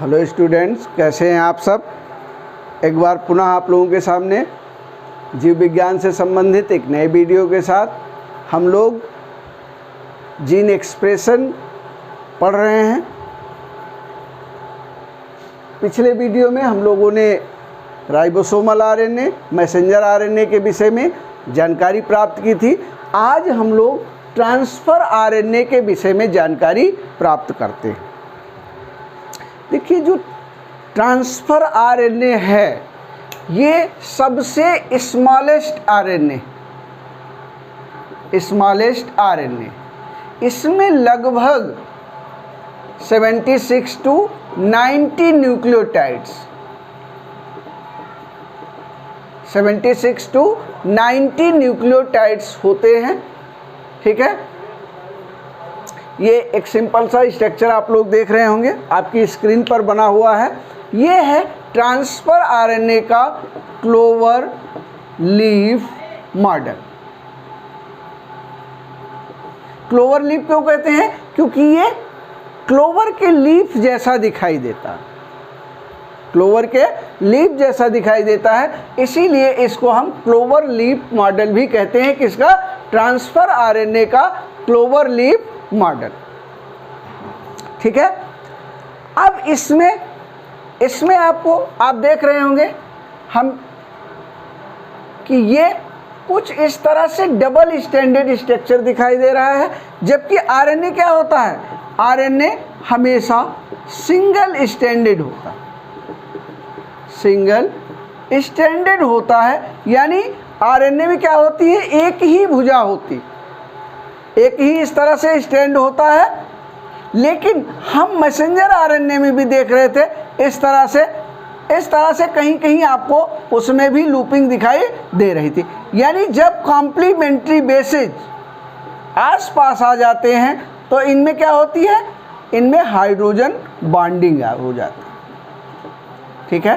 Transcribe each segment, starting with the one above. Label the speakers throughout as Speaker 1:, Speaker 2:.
Speaker 1: Hello students, कैसे हैं आप सब। एक बार पुनः आप लोगों के सामने जीव विज्ञान से संबंधित एक नए वीडियो के साथ हम लोग जीन एक्सप्रेशन पढ़ रहे हैं। पिछले वीडियो में हम लोगों ने राइबोसोमल आरएनए, मैसेंजर आरएनए के विषय में जानकारी प्राप्त की थी। आज हम लोग ट्रांसफ़र आरएनए के विषय में जानकारी प्राप्त करते हैं। देखिए, जो ट्रांसफ़र आरएनए है ये सबसे स्मॉलेस्ट आरएनए, इसमें लगभग 76 to 90 न्यूक्लियोटाइड्स, 76 to 90 न्यूक्लियोटाइड्स होते हैं। ठीक है, ये एक सिंपल सा स्ट्रक्चर आप लोग देख रहे होंगे, आपकी स्क्रीन पर बना हुआ है। ये है ट्रांसफ़र आरएनए का clover leaf model. Clover leaf क्यों कहते हैं? क्योंकि ये क्लोवर के लीफ जैसा दिखाई देता है, क्लोवर के लीफ जैसा दिखाई देता है, इसीलिए इसको हम क्लोवर लीफ मॉडल भी कहते हैं। किसका? ट्रांसफ़र आरएनए का क्लोवर लीफ मॉडल। ठीक है, अब इसमें आपको आप देख रहे होंगे हम कि ये कुछ इस तरह से डबल स्टैंडर्ड स्ट्रक्चर दिखाई दे रहा है, जबकि आरएनए क्या होता है? आरएनए हमेशा सिंगल स्टैंडर्ड होता है, सिंगल स्टैंडर्ड होता है। यानी आरएनए में क्या होती है? एक ही भुजा होती है, एक ही इस तरह से स्टैंड होता है। लेकिन हम मैसेंजर आरएनए में भी देख रहे थे इस तरह से कहीं कहीं आपको उसमें भी लूपिंग दिखाई दे रही थी। यानी जब कॉम्प्लीमेंट्री बेसेज आसपास आ जाते हैं तो इनमें क्या होती है? इनमें हाइड्रोजन बॉन्डिंग हो जाती है। ठीक है,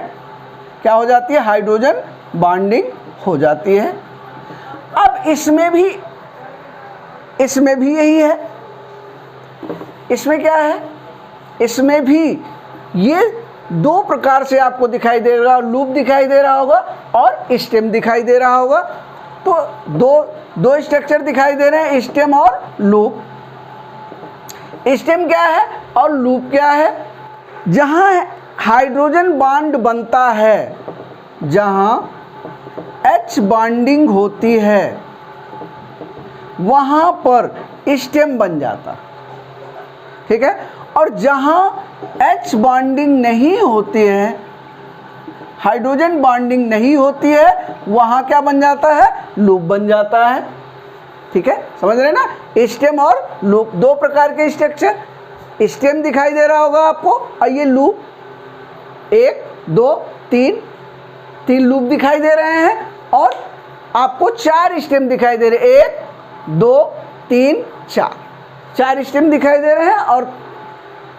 Speaker 1: क्या हो जाती है? हाइड्रोजन बॉन्डिंग हो जाती है। अब इसमें भी यही है। इसमें क्या है? इसमें भी ये दो प्रकार से आपको दिखाई दे रहा होगा, लूप दिखाई दे रहा होगा और स्टेम दिखाई दे रहा होगा। तो दो स्ट्रक्चर दिखाई दे रहे हैं, स्टेम और लूप। स्टेम क्या है और लूप क्या है? जहाँ हाइड्रोजन बॉन्ड बनता है, जहाँ H बॉन्डिंग होती है, वहाँ पर स्टेम बन जाता। ठीक है, और जहाँ H बॉन्डिंग नहीं होती है, हाइड्रोजन बॉन्डिंग नहीं होती है, वहाँ क्या बन जाता है? लूप बन जाता है। ठीक है, समझ रहे हैं ना? स्टेम और लूप, दो प्रकार के स्ट्रक्चर। स्टेम दिखाई दे रहा होगा आपको और ये लूप, 1 2 3 लूप दिखाई दे रहे हैं और आपको 4 स्टेम दिखाई दे रहे हैं। 1 2 3 4 स्टेम दिखाई दे रहे हैं और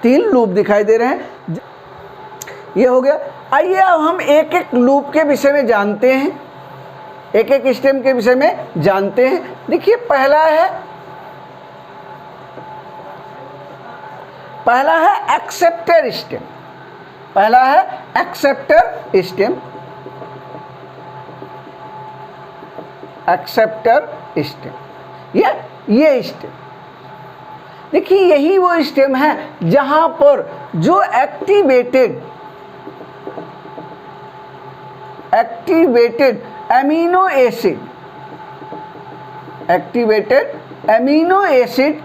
Speaker 1: 3 लूप दिखाई दे रहे हैं। ये हो गया। आइए अब हम एक एक लूप के विषय में जानते हैं, एक एक स्टेम के विषय में जानते हैं। देखिए, पहला है एक्सेप्टर स्टेम। पहला है एक्सेप्टर स्टेम। एक्सेप्टर स्टेम, ये स्टेम। देखिए, यही वो स्टेम है जहां पर जो एक्टिवेटेड एमिनो एसिड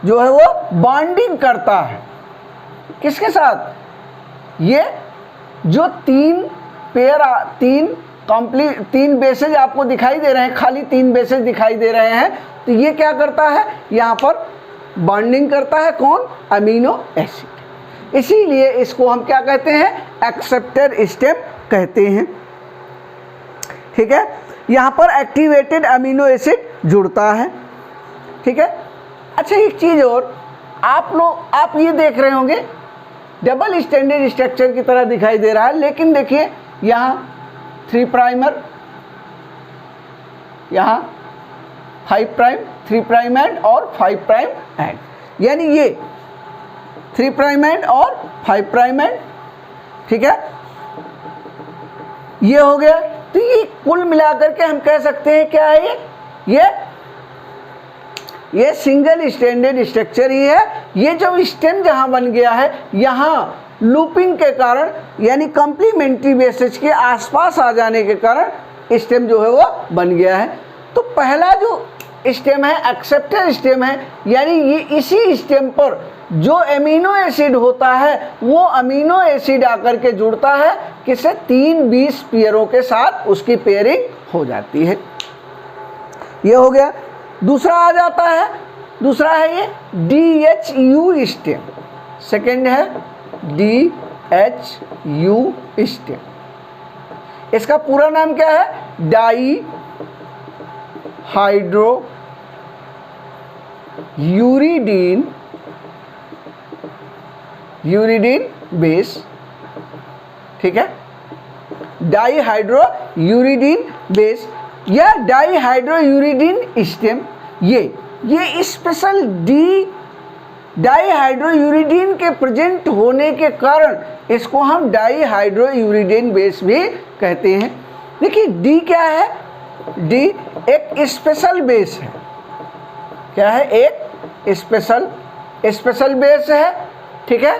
Speaker 1: जो है वो बॉन्डिंग करता है। किसके साथ? ये जो 3 बेसेज आपको दिखाई दे रहे हैं, खाली 3 बेसेज दिखाई दे रहे हैं, तो ये क्या करता है? यहाँ पर बॉन्डिंग करता है। कौन? Amino acid. इसीलिए इसको हम क्या कहते हैं? एक्सेप्टर स्टेम कहते हैं। ठीक है, यहाँ पर एक्टिवेटेड अमीनो एसिड जुड़ता है। ठीक है, अच्छा एक चीज़ और, आप ये देख रहे होंगे डबल स्टैंडर्ड स्ट्रक्चर की तरह दिखाई दे रहा है, लेकिन देखिए यहाँ 3 प्राइमर, यहाँ 5 प्राइम, 3 प्राइम एंड और 5 प्राइम एंड, यानी ये 3 प्राइम एंड और 5 प्राइम एंड, ठीक है, ये हो गया। तो ये कुल मिलाकर के हम कह सकते हैं क्या है, ये सिंगल स्टैंडर्ड स्ट्रक्चर ही है। ये जो स्टेम जहां बन गया है, यहाँ लूपिंग के कारण यानी कंप्लीमेंट्री बेसिस के आसपास आ जाने के कारण स्टेम जो है वो बन गया है। तो पहला जो स्टेम है एक्सेप्टर स्टेम है, यानी ये इसी स्टेम पर जो अमीनो एसिड होता है वो अमीनो एसिड आकर के जुड़ता है किसे, 3 20 पेयरों के साथ उसकी पेयरिंग हो जाती है। ये हो गया। दूसरा आ जाता है, दूसरा है ये DHU स्टेम, सेकेंड है DHU स्टेम। इसका पूरा नाम क्या है, डाई हाइड्रो यूरिडीन बेस, ठीक है, डाई हाइड्रो यूरिडीन बेस या डाई हाइड्रो यूरिडीन स्टेम। ये स्पेशल डाई हाइड्रो यूरिडीन के प्रेजेंट होने के कारण इसको हम डाई हाइड्रो यूरिडीन बेस भी कहते हैं। देखिए डी क्या है, डी एक स्पेशल बेस है। क्या है, एक स्पेशल बेस है, ठीक है,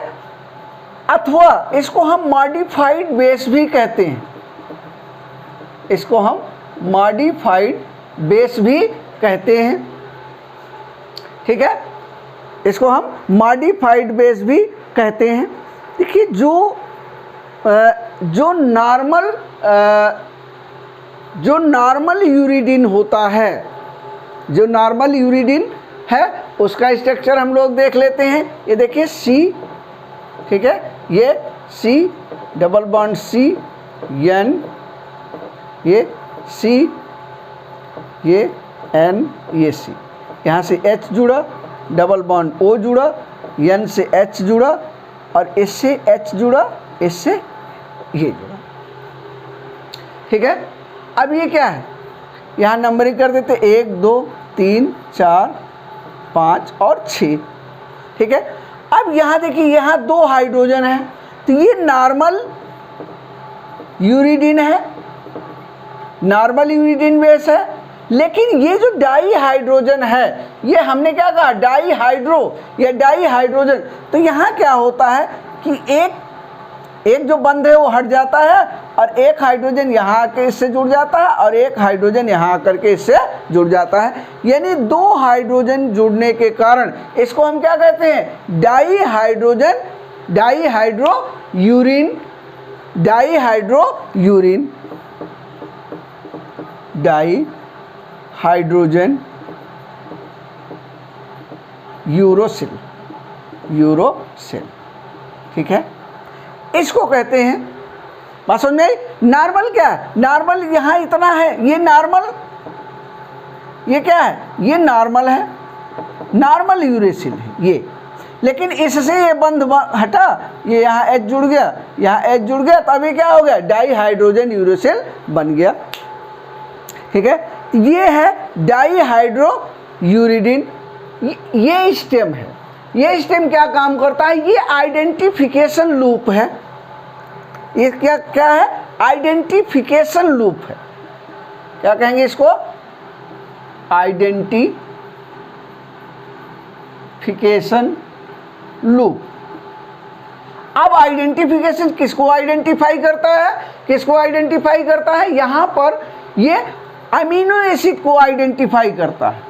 Speaker 1: अथवा इसको हम मॉडिफाइड बेस भी कहते हैं। इसको हम मॉडिफाइड बेस भी कहते हैं, ठीक है, इसको हम मॉडिफाइड बेस भी कहते हैं। देखिए जो नॉर्मल यूरिडीन होता है, जो नॉर्मल यूरिडीन है उसका स्ट्रक्चर हम लोग देख लेते हैं। ये देखिए C, ठीक है, ये C double bond C N, ये C, ये N, ये C, यहाँ से H जुड़ा, डबल बॉन्ड O जुड़ा, N से H जुड़ा और इससे H जुड़ा, इससे ये जुड़ा, ठीक है। अब ये क्या है, यहाँ नंबरिंग कर देते 1 2 3 4 5 और 6, ठीक है। अब यहाँ देखिए यहाँ 2 हाइड्रोजन है, तो ये नॉर्मल यूरिडीन है, नॉर्मल यूरिडीन बेस है। लेकिन ये जो डाई हाइड्रोजन है, ये हमने क्या कहा, डाई हाइड्रो या डाई हाइड्रोजन। तो यहाँ क्या होता है कि एक जो बंध है वो हट जाता है और एक हाइड्रोजन यहाँ आके इससे जुड़ जाता है और एक हाइड्रोजन यहाँ आकर के इससे जुड़ जाता है। यानी 2 हाइड्रोजन जुड़ने के कारण इसको हम क्या कहते हैं, di hydro urine di hydrogen uracil, ठीक है, इसको कहते हैं। बात समझ में आई। नॉर्मल क्या है, नॉर्मल यहाँ इतना है, ये नॉर्मल, ये क्या है, ये नॉर्मल है, नॉर्मल यूरेसिल है ये। लेकिन इससे ये बंध हटा, ये यहाँ H जुड़ गया, यहाँ H जुड़ गया, तो अभी क्या हो गया, डाई हाइड्रोजन यूरेसिल बन गया, ठीक है। ये है डाई हाइड्रो यूरिडीन, ये स्टेम है। ये स्टेम क्या काम करता है, ये आइडेंटिफिकेशन लूप है। ये क्या है, आइडेंटिफिकेशन लूप है। क्या कहेंगे इसको, आइडेंटिफिकेशन लूप। अब आइडेंटिफिकेशन किसको आइडेंटिफाई करता है, किसको आइडेंटिफाई करता है, यहां पर ये अमीनो एसिड को आइडेंटिफाई करता है।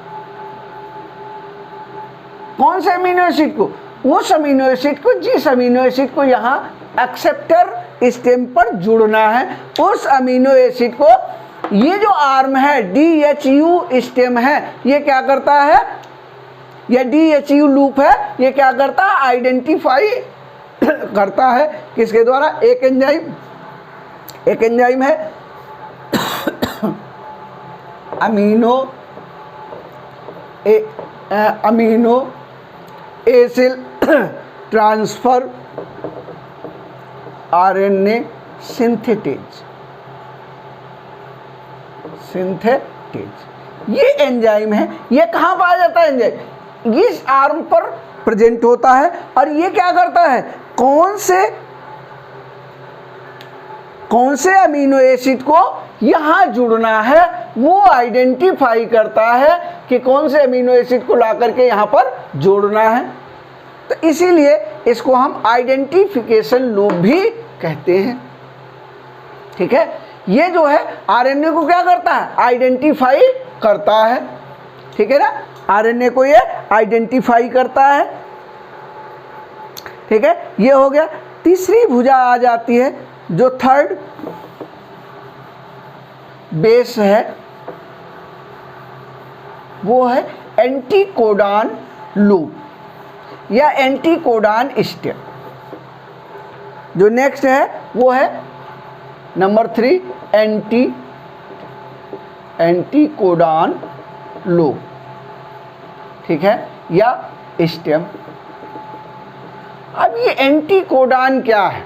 Speaker 1: कौन से अमीनो एसिड को, उस अमीनो एसिड को जिस अमीनो एसिड को यहाँ एक्सेप्टर स्टेम पर जुड़ना है, उस अमीनो एसिड को ये जो आर्म है DHU स्टेम है, ये क्या करता है, ये DHU लूप है, ये क्या करता है, आइडेंटिफाई करता है। किसके द्वारा, एक एंजाइम है amino acid transfer RNA synthetase, ये एंजाइम है। ये कहाँ पाया जाता है एंजाइम, इस आर्म पर प्रेजेंट होता है। और ये क्या करता है, कौन से अमीनो एसिड को यहाँ जुड़ना है वो आइडेंटिफाई करता है कि कौन से अमीनो एसिड को ला करके यहाँ पर जोड़ना है। तो इसीलिए इसको हम आइडेंटिफिकेशन लूप भी कहते हैं। ठीक है, ये जो है आरएनए को क्या करता है, आइडेंटिफाई करता है। ठीक है ना, आरएनए को ये आइडेंटिफाई करता है। ठीक है, ये हो गया। तीसरी भुजा आ जाती है, जो थर्ड बेस है, वो है एंटीकोडॉन लूप या एंटीकोडॉन स्टेप। जो नेक्स्ट है वो है नंबर 3 एंटीकोडॉन लूप। ठीक है, या स्टेम। अब ये एंटीकोडॉन क्या है,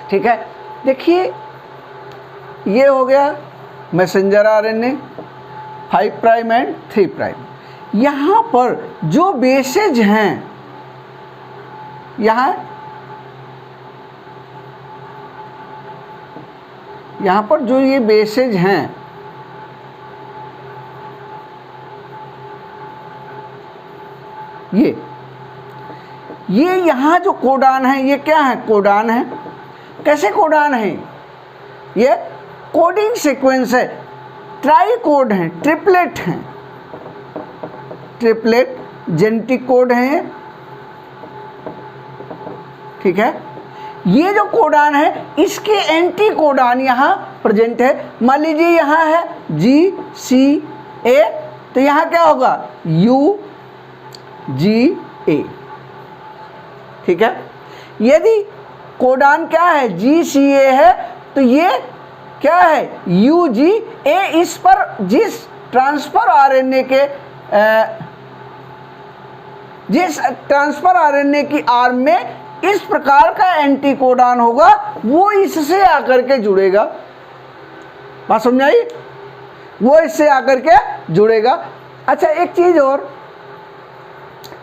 Speaker 1: ठीक है, देखिए ये हो गया messenger RNA 5 prime and 3 prime. यहाँ पर जो बेसेज हैं, यहाँ पर जो ये बेसेज हैं, ये यहाँ जो कोडान है, ये क्या है, कोडान है। कैसे कोडान है, ये कोडिंग सीक्वेंस है, ट्राई कोड है, ट्रिपलेट हैं, ट्रिपलेट जेनेटिक कोड है। ठीक है, ये जो कोडान है इसके एंटी कोडान यहाँ प्रेजेंट है। मान लीजिए यहाँ है GCA, तो यहाँ क्या होगा UGA। ठीक है, यदि कोडान क्या है GCA है, तो ये क्या है UGA। इस पर जिस ट्रांसफर आरएनए की आर्म में इस प्रकार का एंटीकोडॉन होगा, वो इससे आकर के जुड़ेगा। बात समझाई, वो इससे आकर के जुड़ेगा। अच्छा, एक चीज और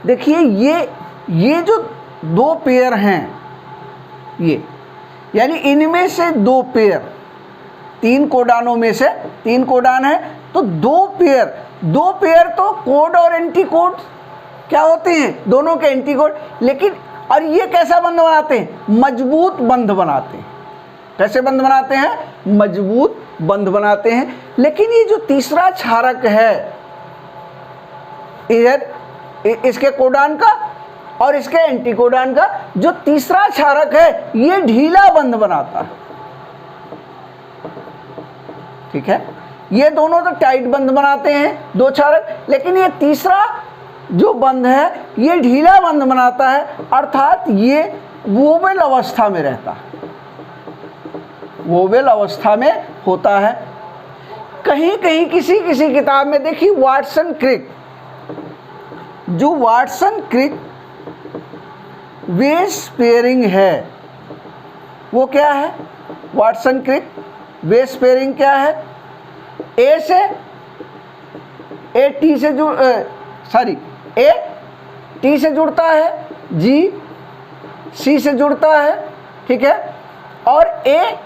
Speaker 1: देखिए, ये जो 2 पेयर हैं, ये यानी इनमें से 2 पेयर, 3 कोडानों में से 3 कोडान है, तो 2 पेयर तो कोड और एंटी कोड क्या होते हैं, दोनों के एंटी कोड। लेकिन और ये कैसा बंध बनाते हैं, मजबूत बंध बनाते हैं। कैसे बंध बनाते हैं, मजबूत बंध बनाते हैं। लेकिन ये जो तीसरा क्षारक है, इधर इसके कोडान का और इसके एंटीकोडॉन का, जो तीसरा क्षारक है ये ढीला बंध बनाता है। ठीक है, ये दोनों तो टाइट बंध बनाते हैं 2 क्षारक, लेकिन ये तीसरा जो बंध है ये ढीला बंध बनाता है, अर्थात ये वोवेल अवस्था में रहता है, वोवेल अवस्था में होता है। कहीं कहीं किसी किताब में देखिए वाटसन क्रिक, जो वाटसन क्रिक बेस पेयरिंग है, वो क्या है, वाटसन क्रिक बेस पेयरिंग क्या है, ए टी से जुड़ता है, जी सी से जुड़ता है। ठीक है, और ए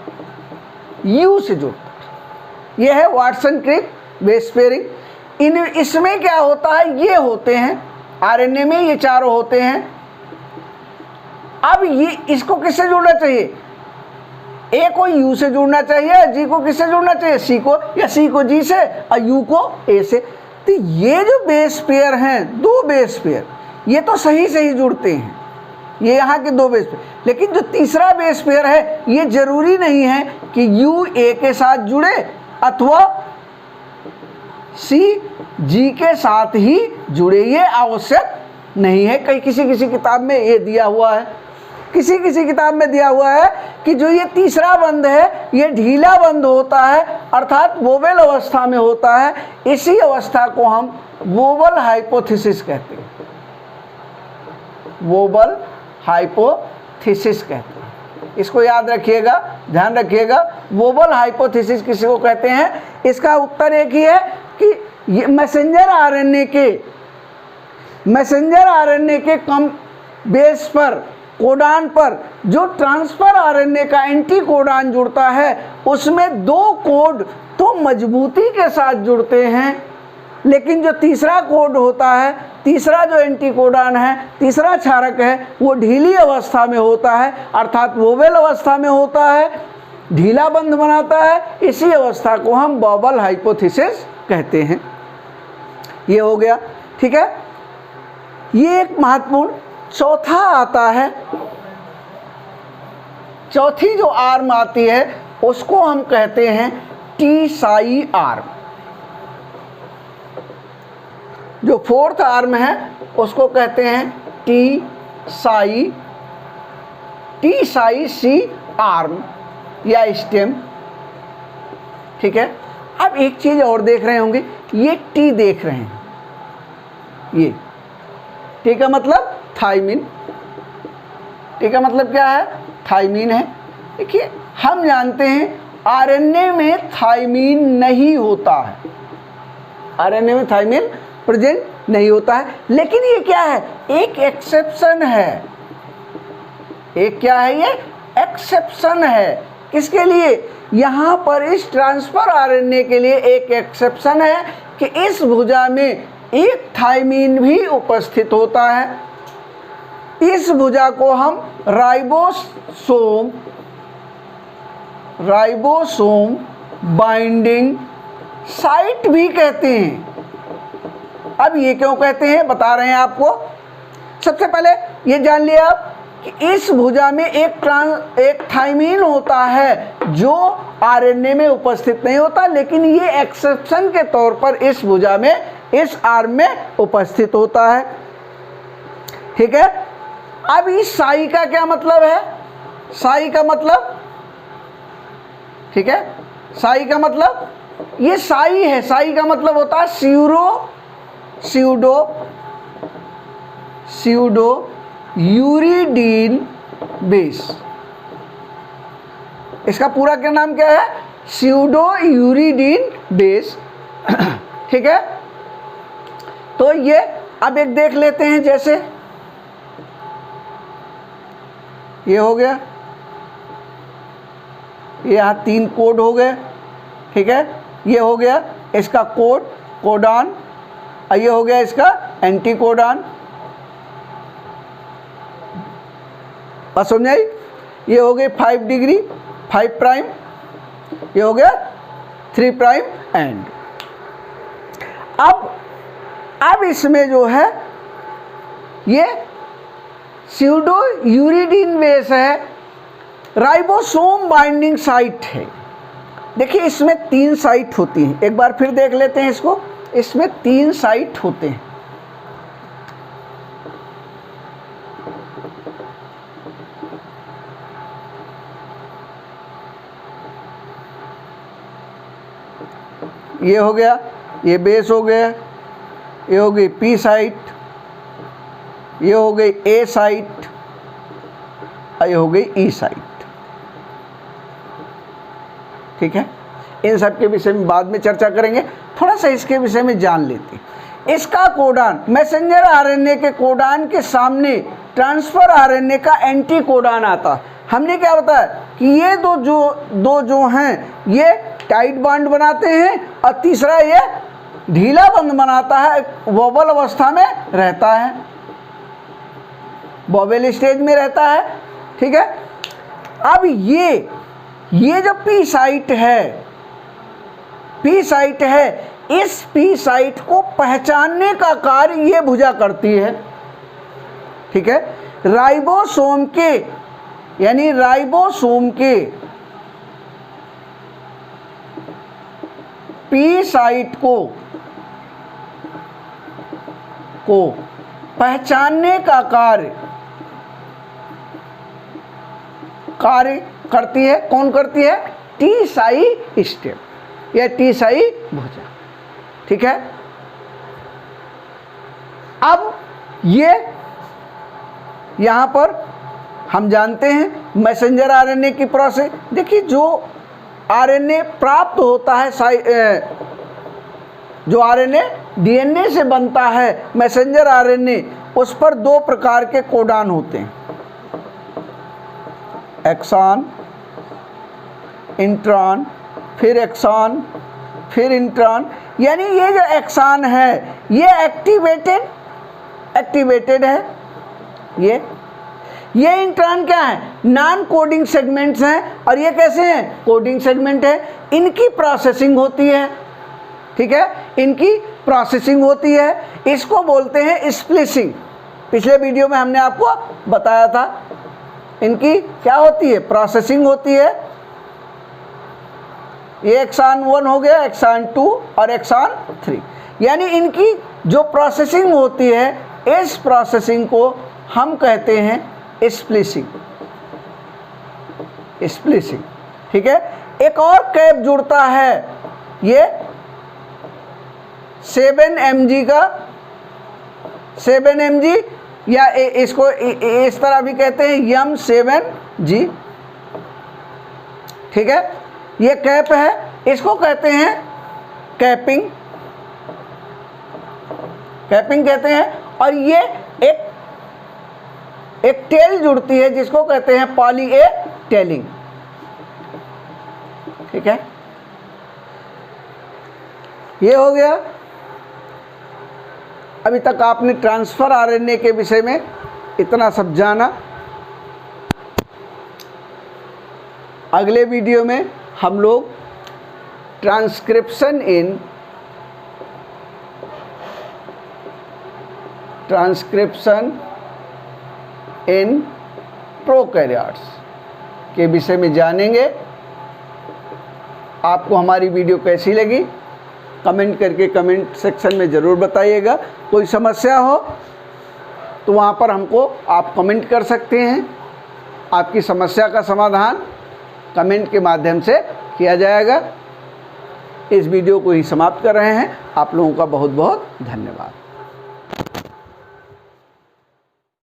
Speaker 1: यू से जुड़ता है। यह है वाटसन क्रिक बेस पेयरिंग। इसमें क्या होता है, ये होते हैं आरएनए में, ये चारों होते हैं। अब ये इसको किससे जुड़ना चाहिए, ए को यू से जुड़ना चाहिए, जी को किससे जुड़ना चाहिए, सी को, या सी को जी से और यू को ए से। तो ये जो बेस पेयर हैं, 2 बेस पेयर, ये तो सही जुड़ते हैं, ये यहाँ के 2 बेस पेयर। लेकिन जो तीसरा बेस पेयर है, ये जरूरी नहीं है कि यू ए के साथ जुड़े अथवा सी जी के साथ ही जुड़े, ये आवश्यक नहीं है। कहीं किसी किताब में ये दिया हुआ है, किसी किताब में दिया हुआ है कि जो ये तीसरा बंध है ये ढीला बंध होता है, अर्थात वोवेल अवस्था में होता है। इसी अवस्था को हम वोवल हाइपोथेसिस कहते हैं, वोवल हाइपोथेसिस कहते हैं। इसको याद रखिएगा, ध्यान रखिएगा, वोवल हाइपोथेसिस किसी को कहते हैं। इसका उत्तर एक ही है कि ये मैसेंजर आरएनए मैसेंजर आरएनए के कम बेस पर कोडान पर जो ट्रांसफर आरएनए का एंटी कोडान जुड़ता है उसमें दो कोड तो मजबूती के साथ जुड़ते हैं, लेकिन जो तीसरा कोड होता है, तीसरा जो एंटी कोडान है, तीसरा क्षारक है, वो ढीली अवस्था में होता है, अर्थात वोवेल अवस्था में होता है, ढीला बंध बनाता है। इसी अवस्था को हम बॉबल हाइपोथेसिस कहते हैं। ये हो गया, ठीक है। ये एक महत्वपूर्ण चौथा आता है, चौथी जो आर्म आती है उसको हम कहते हैं टी साई आर्म। जो फोर्थ आर्म है उसको कहते हैं टी साई सी आर्म या स्टेम, ठीक है। अब एक चीज और देख रहे होंगे, ये टी देख रहे हैं, ये टी का मतलब थाइमिन, टी का मतलब क्या है, थाइमिन है। देखिए हम जानते हैं आरएनए में थाइमिन नहीं होता है, आरएनए में थाइमिन प्रेजेंट नहीं होता है, लेकिन ये क्या है, एक एक्सेप्शन है। एक क्या है, ये एक्सेप्शन है। किसके लिए, यहाँ पर इस ट्रांसफर आरएनए के लिए एक एक्सेप्शन है कि इस भुजा में एक थाइमिन भी उपस्थित होता है। इस भुजा को हम राइबोसोम बाइंडिंग साइट भी कहते हैं। अब ये क्यों कहते हैं बता रहे हैं आपको। सबसे पहले ये जान लिया आप कि इस भुजा में एक थाइमिन होता है जो आरएनए में उपस्थित नहीं होता, लेकिन ये एक्सेप्शन के तौर पर इस भुजा में, इस आर्म में उपस्थित होता है, ठीक है। अब इस साई का क्या मतलब है, साई का मतलब, ठीक है, साई का मतलब ये साई है। साई का मतलब होता है स्यूडो यूरिडीन बेस। इसका पूरा क्या नाम क्या है, स्यूडो यूरिडीन बेस, ठीक है। तो ये अब एक देख लेते हैं, जैसे ये हो गया, ये यहाँ 3 कोड हो गए, ठीक है। ये हो गया इसका कोडान, और ये हो गया इसका एंटी कोडान। बात समझ आई। ये हो गए 5 डिग्री 5 प्राइम, ये हो गया 3 प्राइम एंड। अब इसमें जो है ये स्यूडो यूरिडीन बेस है, राइबोसोम बाइंडिंग साइट है। देखिए इसमें 3 साइट होती हैं, एक बार फिर देख लेते हैं इसको। इसमें 3 साइट होते हैं, ये हो गया, ये बेस हो गया, ये हो गई पी साइट, ये हो गई ए साइट, और ये हो गई ई साइट, ठीक है। इन सब के विषय में बाद में चर्चा करेंगे, थोड़ा सा इसके विषय में जान लेते हैं। इसका कोडान, मैसेंजर आरएनए के कोडान के सामने ट्रांसफर आरएनए का एंटी कोडान आता। हमने क्या बताया कि ये दो जो हैं ये टाइट बॉन्ड बनाते हैं, और तीसरा ये ढीला बंध बनाता है, वोबल अवस्था में रहता है, वोबल स्टेज में रहता है, ठीक है। अब ये जो पी साइट है, इस पी साइट को पहचानने का कार्य ये भुजा करती है, ठीक है। राइबोसोम के, यानी राइबोसोम के पी साइट को पहचानने का कार्य करती है। कौन करती है, टी साई स्टेम या टी साई भुजा, ठीक है। अब ये यहाँ पर हम जानते हैं मैसेंजर आरएनए की प्रोसेस। देखिए जो आरएनए प्राप्त होता है जो आरएनए डीएनए से बनता है, मैसेंजर आरएनए, उस पर 2 प्रकार के कोडान होते हैं, एक्सॉन, इंट्रॉन, फिर एक्सॉन, फिर इंट्रॉन। यानी ये जो एक्सॉन है ये एक्टिवेटेड है, ये इंट्रॉन क्या है, नॉन कोडिंग सेगमेंट्स हैं, और ये कैसे हैं, कोडिंग सेगमेंट है। इनकी प्रोसेसिंग होती है, ठीक है, इनकी प्रोसेसिंग होती है, इसको बोलते हैं स्प्लिसिंग। पिछले वीडियो में हमने आपको बताया था, इनकी क्या होती है, प्रोसेसिंग होती है। ये एक्सॉन 1 हो गया, एक्सॉन 2 और एक्सॉन 3, यानी इनकी जो प्रोसेसिंग होती है, इस प्रोसेसिंग को हम कहते हैं स्प्लिसिंग, ठीक है। एक और कैप जुड़ता है, ये 7 mg का, 7 mg या इसको इस तरह भी कहते हैं M7G, ठीक है। ये कैप है, इसको कहते हैं कैपिंग कहते हैं। और ये एक टेल जुड़ती है जिसको कहते हैं पॉली ए टेलिंग, ठीक है। ये हो गया। अभी तक आपने ट्रांसफर आरएनए के विषय में इतना सब जाना। अगले वीडियो में हम लोग ट्रांसक्रिप्शन इन प्रोकैरियोट्स के विषय में जानेंगे। आपको हमारी वीडियो कैसी लगी कमेंट करके कमेंट सेक्शन में ज़रूर बताइएगा। कोई समस्या हो तो वहाँ पर हमको आप कमेंट कर सकते हैं, आपकी समस्या का समाधान कमेंट के माध्यम से किया जाएगा। इस वीडियो को ही समाप्त कर रहे हैं। आप लोगों का बहुत बहुत धन्यवाद।